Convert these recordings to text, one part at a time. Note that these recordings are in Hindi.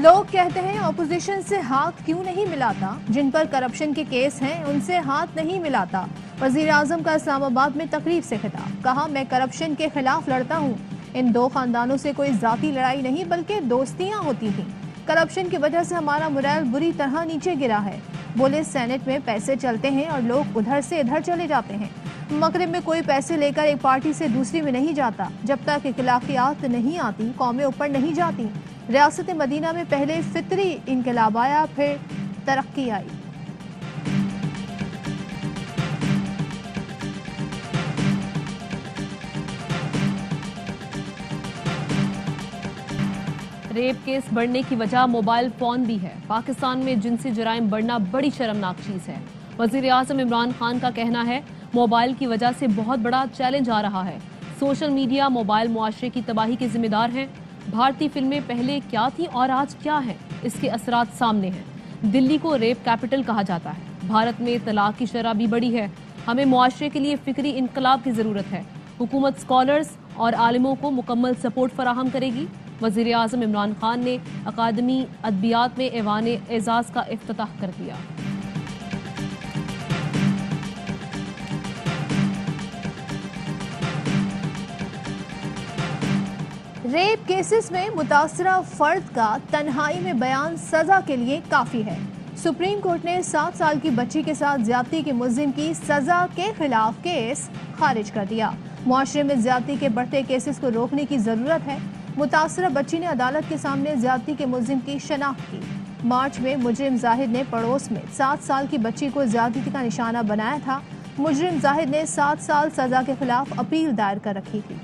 लोग कहते हैं ऑपोजिशन से हाथ क्यों नहीं मिलाता, जिन पर करप्शन के केस हैं उनसे हाथ नहीं मिलाता। वजीर आजम का इस्लामाबाद में तकरीर से खिताब, कहा मैं करप्शन के खिलाफ लड़ता हूँ। इन दो खानदानों से कोई जाती लड़ाई नहीं बल्कि दोस्तियां होती थी। करप्शन की वजह से हमारा मोरल बुरी तरह नीचे गिरा है। बोले सेनेट में पैसे चलते हैं और लोग उधर से इधर चले जाते हैं। मगरिब में कोई पैसे लेकर एक पार्टी से दूसरी में नहीं जाता। जब तक इखलाकियात नहीं आती कौमें ऊपर नहीं जाती। रियासत मदीना में पहले फितरी इनकलाब आया, फिर तरक्की आई। रेप केस बढ़ने की वजह मोबाइल फोन भी है। पाकिस्तान में जिनसी जराइम बढ़ना बड़ी शर्मनाक चीज है। वजीर आजम इमरान खान का कहना है मोबाइल की वजह से बहुत बड़ा चैलेंज आ रहा है। सोशल मीडिया मोबाइल मुआशरे की तबाही के जिम्मेदार हैं। भारतीय फिल्में पहले क्या थी और आज क्या है, इसके असरात सामने हैं। दिल्ली को रेप कैपिटल कहा जाता है। भारत में तलाक की शरह भी बढ़ी है। हमें मुआशरे के लिए फिक्री इनकलाब की जरूरत है। हुकूमत स्कॉलर्स और आलिमों को मुकम्मल सपोर्ट फराहम करेगी। वजीर आजम इमरान खान ने अकादमी अदबियात में ऐवान एजाज का इफ्तिताह कर दिया। रेप केसेस में मुतासरा फर्द का तन्हाई में बयान सजा के लिए काफी है। सुप्रीम कोर्ट ने 7 साल की बच्ची के साथ ज्यादती के मुल्जिम की सजा के खिलाफ केस खारिज कर दिया। मुआशरे में ज्यादती के बढ़ते केसेस को रोकने की जरूरत है। मुतासरा बच्ची ने अदालत के सामने ज्यादती के मुल्जिम की शनाख्त की। मार्च में मुजरिम जाहिद ने पड़ोस में 7 साल की बच्ची को ज्यादती का निशाना बनाया था। मुजरिम जाहिद ने 7 साल सजा के खिलाफ अपील दायर कर रखी थी।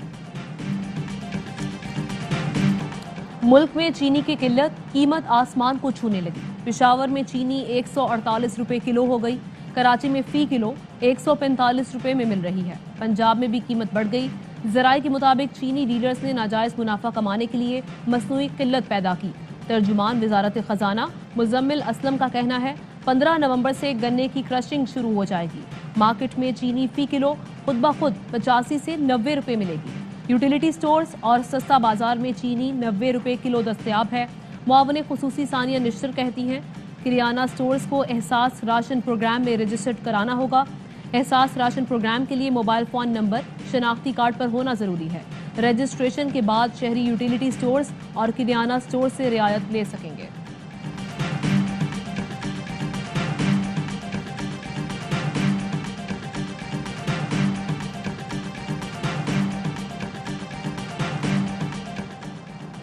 मुल्क में चीनी की किल्लत, कीमत आसमान को छूने लगी। पेशावर में चीनी 148 रुपए किलो हो गई। कराची में फी किलो 145 रुपए में मिल रही है। पंजाब में भी कीमत बढ़ गई। जराये के मुताबिक चीनी डीलर्स ने नाजायज मुनाफा कमाने के लिए मसनूई किल्लत पैदा की। तर्जुमान वजारत खजाना मुजम्मिल असलम का कहना है 15 नवंबर से गन्ने की क्रशिंग शुरू हो जाएगी। मार्केट में चीनी फी किलो खुद ब खुद 85 से 90 रुपए मिलेगी। यूटिलिटी स्टोर्स और सस्ता बाजार में चीनी 90 रुपए किलो दस्तयाब है। मुआवने खुसूसी सानिया निश्तर कहती हैं किरियाना स्टोर्स को एहसास राशन प्रोग्राम में रजिस्टर्ड कराना होगा। एहसास राशन प्रोग्राम के लिए मोबाइल फोन नंबर शनाख्ती कार्ड पर होना जरूरी है। रजिस्ट्रेशन के बाद शहरी यूटिलिटी स्टोर्स और किरियाना स्टोर से रियायत ले सकेंगे।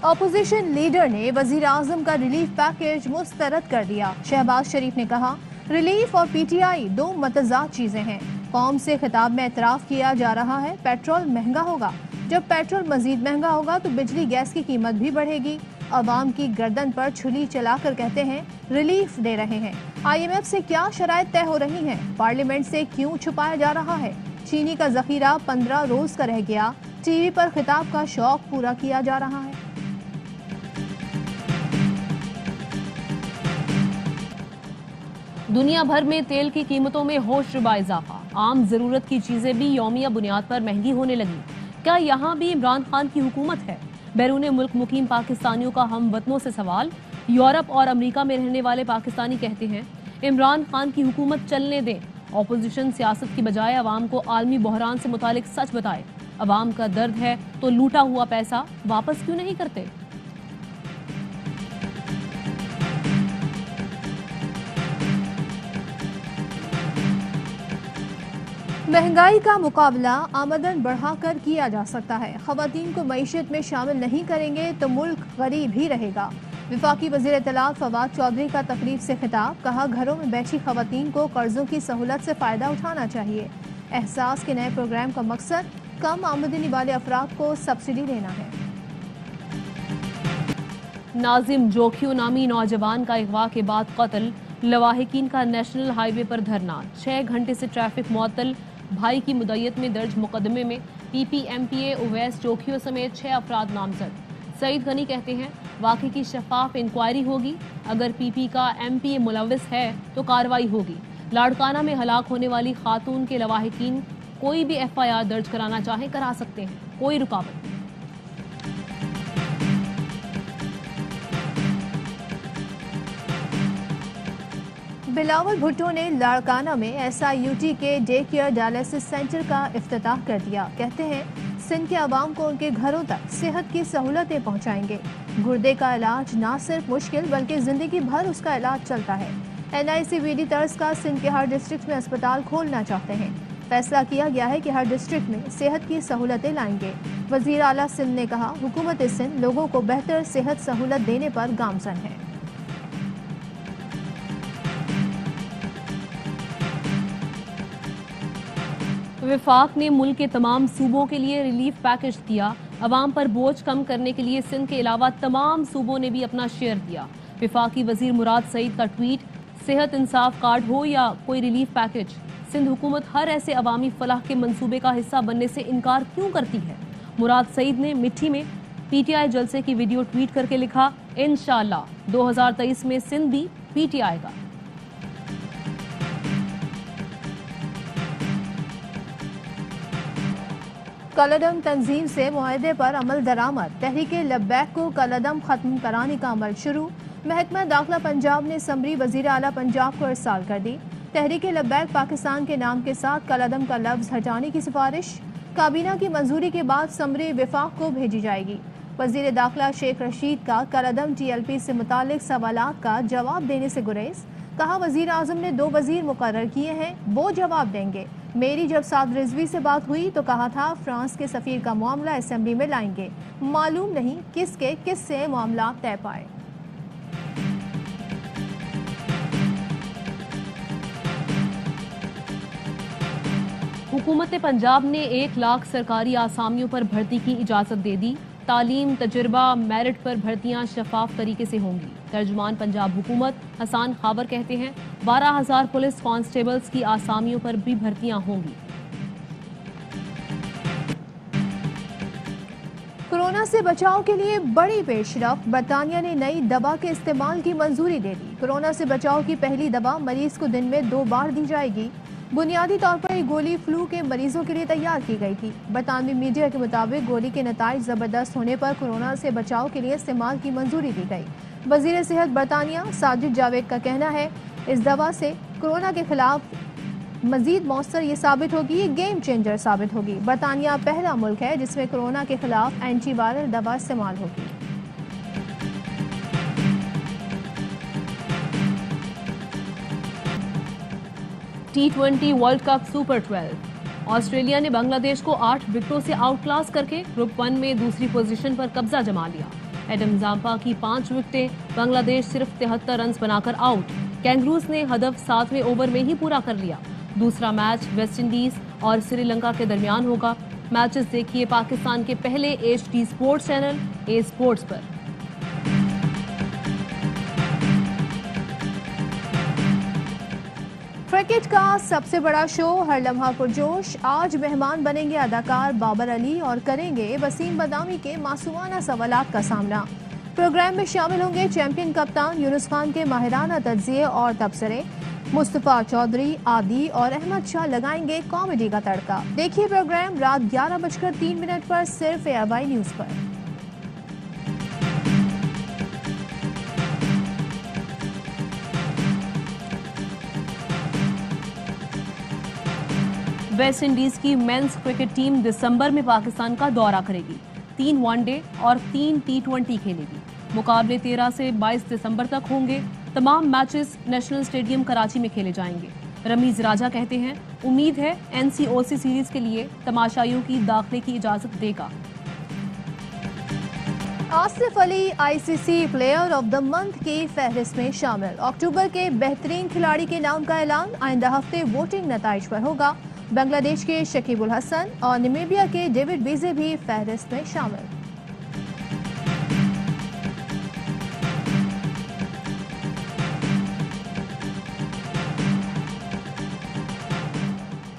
ऑपोजिशन लीडर ने वजीर आजम का रिलीफ पैकेज मुस्तरद कर दिया। शहबाज शरीफ ने कहा रिलीफ और पीटीआई दो मतजाद चीजें हैं। कौम से खिताब में एतराफ किया जा रहा है पेट्रोल महंगा होगा। जब पेट्रोल मजीद महंगा होगा तो बिजली गैस की कीमत भी बढ़ेगी। अवाम की गर्दन पर छुरी चलाकर कहते हैं रिलीफ दे रहे हैं। IMF से क्या शराइत तय हो रही हैं? पार्लियामेंट से क्यों छुपाया जा रहा है? चीनी का जखीरा 15 रोज का रह गया। टीवी पर खिताब का शौक पूरा किया जा रहा है। दुनिया भर में तेल की कीमतों में होशरुबा इजाफा। आम जरूरत की चीजें भी यौमिया बुनियाद पर महंगी होने लगी। क्या यहाँ भी इमरान खान की हुकूमत है? बैरून मुल्क मुकीम पाकिस्तानियों का हम वतनों से सवाल। यूरोप और अमेरिका में रहने वाले पाकिस्तानी कहते हैं इमरान खान की हुकूमत चलने दें। ऑपोजिशन सियासत की बजाय अवाम को आलमी बहरान से मुतालिक सच बताए। अवाम का दर्द है तो लूटा हुआ पैसा वापस क्यों नहीं करते? महंगाई का मुकाबला आमदन बढ़ाकर किया जा सकता है। खवातीन को मईशत में शामिल नहीं करेंगे तो मुल्क गरीब ही रहेगा। विफाकी वज़ीर इत्तलात फवाद चौधरी का तकरीर से खिताब, कहा घरों में बैठी खवातीन को कर्जों की सहूलत से फ़ायदा उठाना चाहिए। एहसास के नए प्रोग्राम का मकसद कम आमदनी वाले अफराद को सब्सिडी देना है। नाजिम जोखियो नामी नौजवान का अगवा के बाद कत्ल। लवाहिकीन का नेशनल हाईवे पर धरना। 6 घंटे से ट्रैफिक मुअत्तल। भाई की मुद्दत में दर्ज मुकदमे में PPMPA उवैस जोखियो समेत 6 अफराद नामजद। सईद गनी कहते हैं वाक़े की शफाफ इंक्वायरी होगी। अगर PP का MPA मुलविस है तो कार्रवाई होगी। लाड़काना में हलाक होने वाली खातून के लवाहिकीन कोई भी FIR दर्ज कराना चाहे करा सकते हैं, कोई रुकावट नहीं। बिलावल भुट्टो ने लाड़काना में SIUT के डे केयर डायलिसिस सेंटर का इफ्तिताह कर दिया। कहते हैं सिंध के अवाम को उनके घरों तक सेहत की सहूलतें पहुंचाएंगे। गुर्दे का इलाज ना सिर्फ मुश्किल बल्कि जिंदगी भर उसका इलाज चलता है। NICVD तर्ज का सिंध के हर डिस्ट्रिक्ट में अस्पताल खोलना चाहते हैं। फैसला किया गया है कि हर डिस्ट्रिक्ट में सेहत की सहूलतें लाएंगे। वजीर आला सिंध ने कहा हुकूमत सिंध लोगों को बेहतर सेहत सहूलत देने पर गामजन है। विफाक ने मुल्क के तमाम सूबों के लिए रिलीफ पैकेज दिया। अवाम पर बोझ कम करने के लिए सिंध के अलावा तमाम सूबों ने भी अपना शेयर दिया। विफाकी वजीर मुराद सईद का ट्वीट, सेहत इंसाफ कार्ड हो या कोई रिलीफ पैकेज, सिंध हुकूमत हर ऐसे अवामी फलाह के मंसूबे का हिस्सा बनने से इनकार क्यों करती है। मुराद सईद ने मिट्टी में PTI जलसे की वीडियो ट्वीट करके लिखा, इंशाअल्लाह 2023 में सिंध भी PTI का। कलअदम तंजीम से मुआहदे पर अमल दरामद। तहरीके लब्बैक को कलअदम खत्म कराने का अमल शुरू। महकमा दाखिला पंजाब ने समरी वजीर आला पंजाब को इरसाल कर दी। तहरीके लब्बैक पाकिस्तान के नाम के साथ कलअदम का लफ्ज हटाने की सिफारिश। काबीना की मंजूरी के बाद समरी विफाक को भेजी जाएगी। वजीर दाखिला शेख रशीद का कलअदम TLP से मुतालिक सवालात का जवाब देने से गुरेज। कहा वजीर आजम ने 2 वजीर मुकर्रर किए हैं, वो जवाब देंगे। मेरी जब साद रिजवी से बात हुई तो कहा था फ्रांस के सफीर का मामला असेंबली में लाएंगे। मालूम नहीं किससे मामला तय पाए। हुकूमत पंजाब ने 1 लाख सरकारी आसामियों पर भर्ती की इजाजत दे दी। तालीम, तजुर्बा, मेरिट पर भर्तियां शफाफ तरीके से होंगी। तर्जुमान पंजाब हुकूमत हसान खाबर कहते हैं 12,000 पुलिस कांस्टेबल्स की आसामियों पर भी भर्तियां होंगी। कोरोना से बचाव के लिए बड़ी पेशरफ। बरतानिया ने नई दवा के इस्तेमाल की मंजूरी दे दी। कोरोना से बचाव की पहली दवा मरीज को दिन में 2 बार दी जाएगी। बुनियादी तौर पर ये गोली फ्लू के मरीजों के लिए तैयार की गई थी। बरतानवी मीडिया के मुताबिक गोली के नताइज जबरदस्त होने पर कोरोना से बचाव के लिए इस्तेमाल की मंजूरी दी गई। वजीर सेहत बरतानिया साजिद जावेद का कहना है इस दवा से कोरोना के खिलाफ मजीद मौसर ये साबित होगी, ये गेम चेंजर साबित होगी। बरतानिया पहला मुल्क है जिसमें कोरोना के खिलाफ एंटीवायरल दवा इस्तेमाल होगी। T20 world cup super 12। Australia ने बांग्लादेश को 8 विकेटों से आउट क्लास करके ग्रुप 1 में दूसरी पोजीशन पर कब्जा जमा लिया। एडम जाम्पा की 5 विकेटें, बांग्लादेश सिर्फ 73 रन बनाकर आउट। कैंगरूज ने हदफ 7वें ओवर में ही पूरा कर लिया। दूसरा मैच वेस्टइंडीज और श्रीलंका के दरमियान होगा। मैचेस देखिए पाकिस्तान के पहले HD sports channel A sports पर। क्रिकेट का सबसे बड़ा शो हर लम्हा पुरजोश। आज मेहमान बनेंगे अदाकार बाबर अली और करेंगे वसीम बदामी के मासूमाना सवालात का सामना। प्रोग्राम में शामिल होंगे चैंपियन कप्तान यूनुस खान के माहिराना तज्जिये और तबसरे। मुस्तफा चौधरी, आदि और अहमद शाह लगाएंगे कॉमेडी का तड़का। देखिए प्रोग्राम रात 11:03 पर सिर्फ ARY न्यूज पर। वेस्ट इंडीज की मेंस क्रिकेट टीम दिसंबर में पाकिस्तान का दौरा करेगी। 3 वनडे और 3 T20 खेलेगी। मुकाबले 13 से 22 दिसंबर तक होंगे। तमाम मैचेस नेशनल स्टेडियम कराची में खेले जाएंगे। रमीज राजा कहते हैं उम्मीद है NCOC सीरीज के लिए तमाशाइयों की दाखिले की इजाजत देगा। Asif Ali ICC player of the month की फहरिस्त में शामिल। अक्टूबर के बेहतरीन खिलाड़ी के नाम का ऐलान आइंदा हफ्ते वोटिंग नताइज पर होगा। बांग्लादेश के शकीब उल हसन और नामीबिया के डेविड बीजे भी फहरिस्त में शामिल।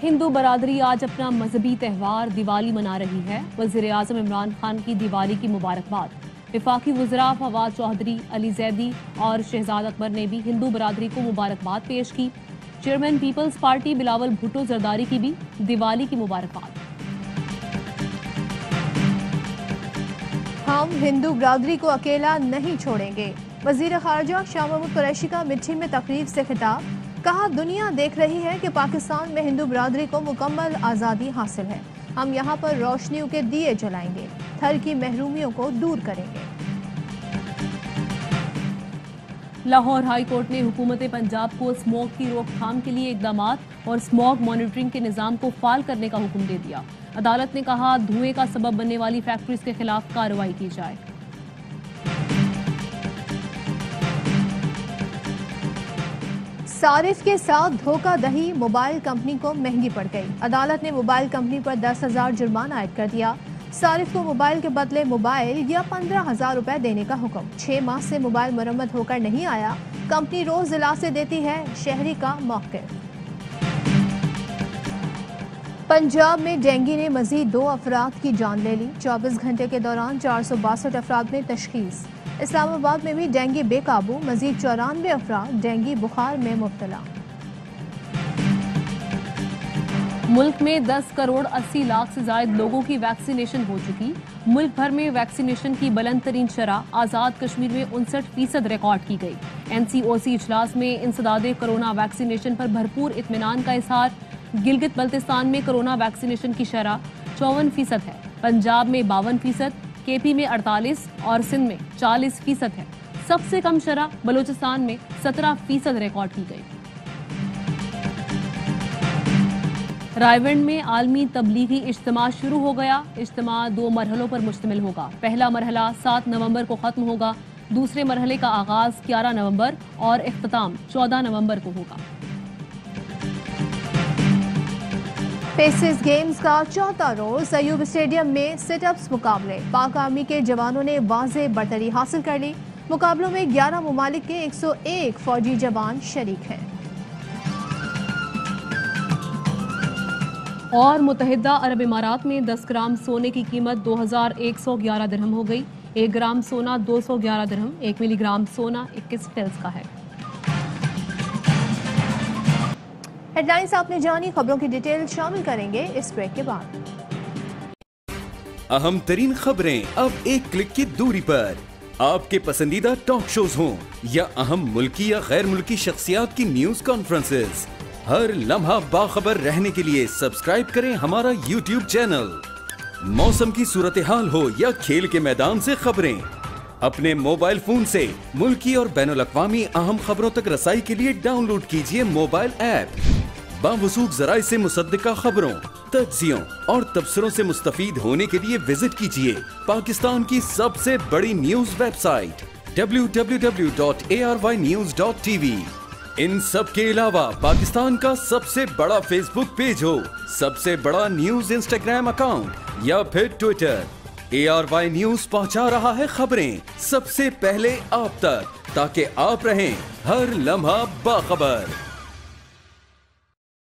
हिंदू बरादरी आज अपना मजहबी त्यौहार दिवाली मना रही है। वजीर आजम इमरान खान की दिवाली की मुबारकबाद। वफाकी वज़रा फवाद चौधरी, अली जैदी और शहजाद अकबर ने भी हिंदू बरादरी को मुबारकबाद पेश की। Chairman Peoples Party Bilawal Bhutto Zardari की भी दिवाली की मुबारकबाद। हम हिंदू बरादरी को अकेला नहीं छोड़ेंगे। वजीर खारजा शाह महमूद कुरैशी का मिठी में तकरीब से खिताब। कहा, दुनिया देख रही है कि पाकिस्तान में हिंदू बिरादरी को मुकम्मल आज़ादी हासिल है। हम यहाँ पर रोशनियों के दिए जलाएंगे, थर की महरूमियों को दूर करेंगे। लाहौर हाई कोर्ट ने हुकूमत पंजाब को स्मॉग की रोकथाम के लिए इकदामात और स्मॉग मॉनिटरिंग के निज़ाम को फाल करने का हुक्म दे दिया। अदालत ने कहा, धुएं का सबब बनने वाली फैक्ट्रीज के खिलाफ कार्रवाई की जाए। सारिफ के साथ धोखाधड़ी मोबाइल कंपनी को महंगी पड़ गई। अदालत ने मोबाइल कंपनी पर 10,000 जुर्माना आयद कर दिया। सारिफ को मोबाइल के बदले मोबाइल या 15,000 रुपए देने का हुक्म। 6 माह से मोबाइल मरम्मत होकर नहीं आया। कंपनी रोज दिलासे देती है, शहरी का मौक़िफ़। पंजाब में डेंगू ने मजीद 2 अफराद की जान ले ली। 24 घंटे के दौरान 462 अफराद में तशखीस। इस्लामाबाद में भी डेंगू बेकाबू, मजीद 94 अफराद डेंगू बुखार में मुब्तला। मुल्क में 10 करोड़ 80 लाख से ज्यादा लोगों की वैक्सीनेशन हो चुकी। मुल्क भर में वैक्सीनेशन की बुलंद तरीन शरह आज़ाद कश्मीर में 59% रिकॉर्ड की गई। NCOC इजलास में इंसदादे कोरोना वैक्सीनेशन पर भरपूर इत्मीनान का इजहार। गिलगित बल्तिस्तान में कोरोना वैक्सीनेशन की शरह 54% है। पंजाब में 52%, KP में 48% और सिंध में 40% है। सबसे कम शरह बलूचिस्तान में 17% रिकॉर्ड की गई। रायवंड में आलमी तबलीगी इज्तिमा शुरू हो गया। इज्तिमा 2 मरहलों पर मुश्तमिल होगा। पहला मरहला 7 नवंबर को खत्म होगा। दूसरे मरहले का आगाज 11 नवंबर और इख्तिताम 14 नवंबर को होगा। पेसिस गेम्स का चौथा रोज अयूब स्टेडियम में सिटअप्स मुकाबले। पाक आर्मी के जवानों ने वाज़े बरतरी हासिल कर ली। मुकाबलों में 11 ममालिक के 101 फौजी जवान शरीक हैं। और मुत्तहिदा अरब इमारात में 10 ग्राम सोने की कीमत 2111 दिरहम हो गई। 1 ग्राम सोना 211 दिरहम, 1 मिलीग्राम सोना 21 फिल्स का है। हेडलाइंस आपने जानी, खबरों की डिटेल शामिल करेंगे इस ब्रेक के बाद। अहम तरीन खबरें अब एक क्लिक की दूरी पर। आपके पसंदीदा टॉक शोज हों या अहम मुल्की या गैर मुल्की शख्सियात की न्यूज कॉन्फ्रेंसेस, हर लम्हा बाखबर रहने के लिए सब्सक्राइब करें हमारा YouTube चैनल। मौसम की सूरत हाल हो या खेल के मैदान से खबरें, अपने मोबाइल फोन से मुल्की और बैनुल अक़वामी अहम खबरों तक रसाई के लिए डाउनलोड कीजिए मोबाइल ऐप। बावसूख ज़राए से मुसद्दिका खबरों, तज्ज़ियों और तबसरों से मुस्तफीद होने के लिए विजिट कीजिए पाकिस्तान की सबसे बड़ी न्यूज वेबसाइट www.arYnews.tv। इन सब के अलावा पाकिस्तान का सबसे बड़ा फेसबुक पेज हो, सबसे बड़ा न्यूज इंस्टाग्राम अकाउंट या फिर ट्विटर, ARY न्यूज पहुंचा रहा है खबरें सबसे पहले आप तक, ताकि आप रहें हर लम्हा बाखबर।